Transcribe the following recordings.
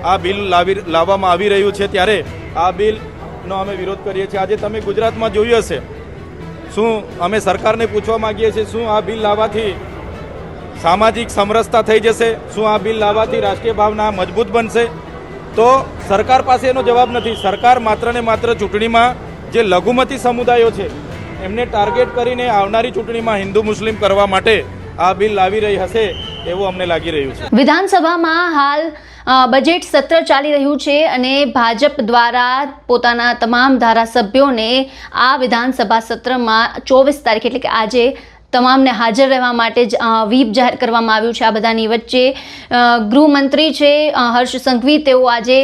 આ બિલ લાવવામાં આવી રહ્યું છે ત્યારે આ બિલનો અમે વિરોધ કરીએ છીએ। આજે તમે ગુજરાતમાં જોયું હશે, શું અમે સરકારને પૂછવા માંગીએ છીએ, શું આ બિલ લાવવાથી સામાજિક સમરસતા થઈ જશે? શું આ બિલ લાવવાથી રાષ્ટ્રીય ભાવના મજબૂત બનશે? તો સરકાર પાસે એનો જવાબ નથી। સરકાર માત્ર ને માત્ર ચૂંટણીમાં જે લઘુમતી સમુદાયો છે એમને ટાર્ગેટ કરીને આવનારી ચૂંટણીમાં હિન્દુ મુસ્લિમ કરવા માટે આ બિલ લાવી રહી હશે એવું અમને લાગી રહ્યું છે। વિધાનસભામાં હાલ બજેટ સત્ર ચાલી રહ્યું છે અને ભાજપ દ્વારા પોતાના તમામ ધારાસભ્યોને આ વિધાનસભા સત્રમાં 24 તારીખ એટલે કે આજે તમામને હાજર રહેવા માટે જ વ્હીપ જાહેર કરવામાં આવ્યું છે। આ બધાની વચ્ચે ગૃહમંત્રી છે હર્ષ સંઘવી, તેઓ આજે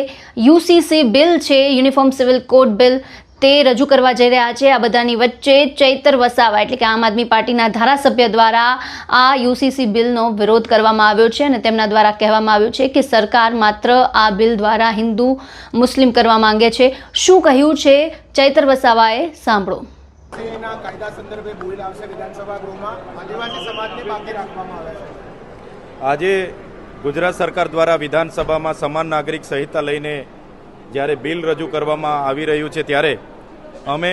યુસીસી બિલ છે, યુનિફોર્મ સિવિલ કોડ બિલ, તે રજૂ કરવા જઈ રહ્યા છે। આ બધાની વચ્ચે ચૈતર વસાવા એટલે કે આમ આદમી પાર્ટીના ધારાસભ્ય દ્વારા આ યુસીસી બિલનો વિરોધ કરવામાં આવ્યો છે અને તેમના દ્વારા કહેવામાં આવ્યું છે કે સરકાર માત્ર આ બિલ દ્વારા હિન્દુ મુસ્લિમ કરવા માંગે છે। શું કહ્યું છે ચૈતર વસાવાએ, સાંભળો। આજે ગુજરાત સરકાર દ્વારા વિધાનસભામાં સમાન નાગરિક સંહિતા લઈને જ્યારે બિલ રજૂ કરવામાં આવી રહ્યું છે ત્યારે અમે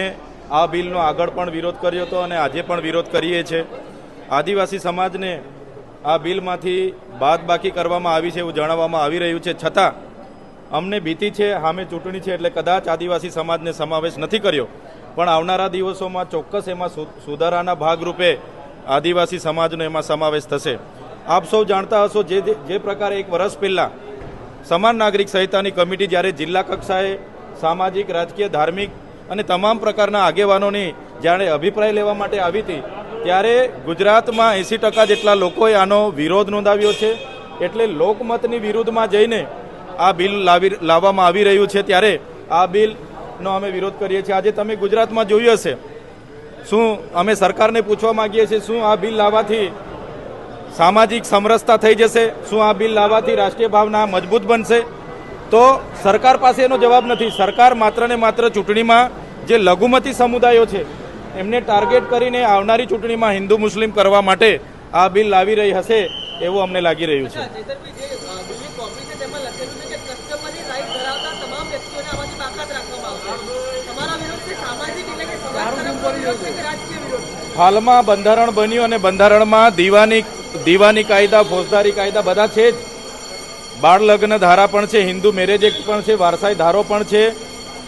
આ બિલનો આગળ પણ વિરોધ કર્યો હતો અને આજે પણ વિરોધ કરીએ છીએ। આદિવાસી સમાજને આ બિલમાંથી બાદબાકી કરવામાં આવી છે એવું જણાવવામાં આવી રહ્યું છે, છતાં અમને ભીતિ છે, સામે ચૂંટણી છે એટલે કદાચ આદિવાસી સમાજને સમાવેશ નથી કર્યો, પણ આવનારા દિવસોમાં ચોક્કસ એમાં સુધારાના ભાગરૂપે આદિવાસી સમાજનો એમાં સમાવેશ થશે। આપ સૌ જાણતા હશો જે પ્રકારે એક વર્ષ પહેલાં સમાન નાગરિક સંહિતાની કમિટી જ્યારે જિલ્લા કક્ષાએ સામાજિક, રાજકીય, ધાર્મિક અને તમામ પ્રકારના આગેવાનોની જ્યારે અભિપ્રાય લેવા માટે આવી હતી ત્યારે ગુજરાતમાં 80% જેટલા લોકોએ આનો વિરોધ નોંધાવ્યો છે। એટલે લોકમતની વિરુદ્ધમાં જઈને આ બિલ લાવવામાં આવી રહ્યું છે ત્યારે આ બિલનો અમે વિરોધ કરીએ છીએ। આજે તમે ગુજરાતમાં જોયું હશે, શું અમે સરકારને પૂછવા માંગીએ છીએ, શું આ બિલ લાવવાથી સામાજિક સમરસતા થઈ જશે? શું આ બિલ લાવવાથી રાષ્ટ્રીય ભાવના મજબૂત બનશે? તો સરકાર પાસે એનો જવાબ નથી। સરકાર માત્ર ને માત્ર ચૂંટણીમાં જે લઘુમતી સમુદાયો છે એમને ટાર્ગેટ કરીને આવનારી ચૂંટણીમાં હિન્દુ મુસ્લિમ કરવા માટે આ બિલ લાવી રહી હશે એવું અમને લાગી રહ્યું છે। હાલમાં બંધારણ બન્યું અને બંધારણમાં દીવાની કાયદા, ફોજદારી કાયદા બધા છે જ, બાળ લગ્ન ધારા પણ છે, હિન્દુ મેરેજ એક્ટ પણ છે, વારસાઈ ધારો પણ છે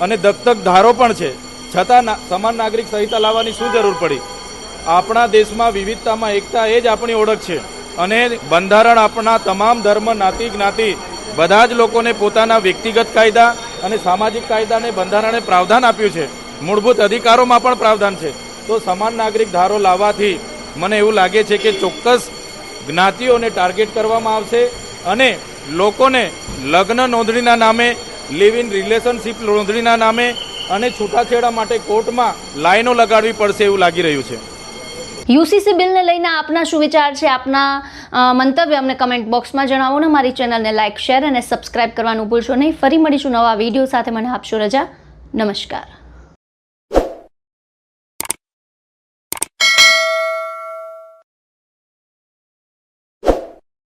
અને દત્તક ધારો પણ છે, છતાં સમાન નાગરિક સંહિતા લાવવાની શું જરૂર પડી? આપણા દેશમાં વિવિધતામાં એકતા એ જ આપણી ઓળખ છે અને બંધારણ આપણા તમામ ધર્મ, જ્ઞાતિ બધા જ લોકોને પોતાના વ્યક્તિગત કાયદા અને સામાજિક કાયદાને બંધારણે પ્રાવધાન આપ્યું છે। મૂળભૂત અધિકારોમાં પણ પ્રાવધાન છે। તો સમાન નાગરિક ધારો લાવવાથી મને એવું લાગે છે કે ચોક્કસ જ્ઞાતિઓને ટાર્ગેટ કરવામાં આવશે અને લોકોને લગ્ન નોંધણીના નામે, લિવ ઇન રિલેશનશીપ નોંધણીના નામે અને છૂટાછેડા માટે કોર્ટમાં લાઈનો લગાડવી પડશે એવું લાગી રહ્યું છે। યુસીસી બિલને લઈને આપના શું વિચાર છે? આપના મંતવ્ય અમને કમેન્ટ બોક્સમાં જણાવો ને મારી ચેનલને લાઇક, શેર અને સબસ્ક્રાઇબ કરવાનું ભૂલશો નહીં। ફરી મળીશું નવા વિડીયો સાથે। મને આપશો રજા। નમસ્કાર।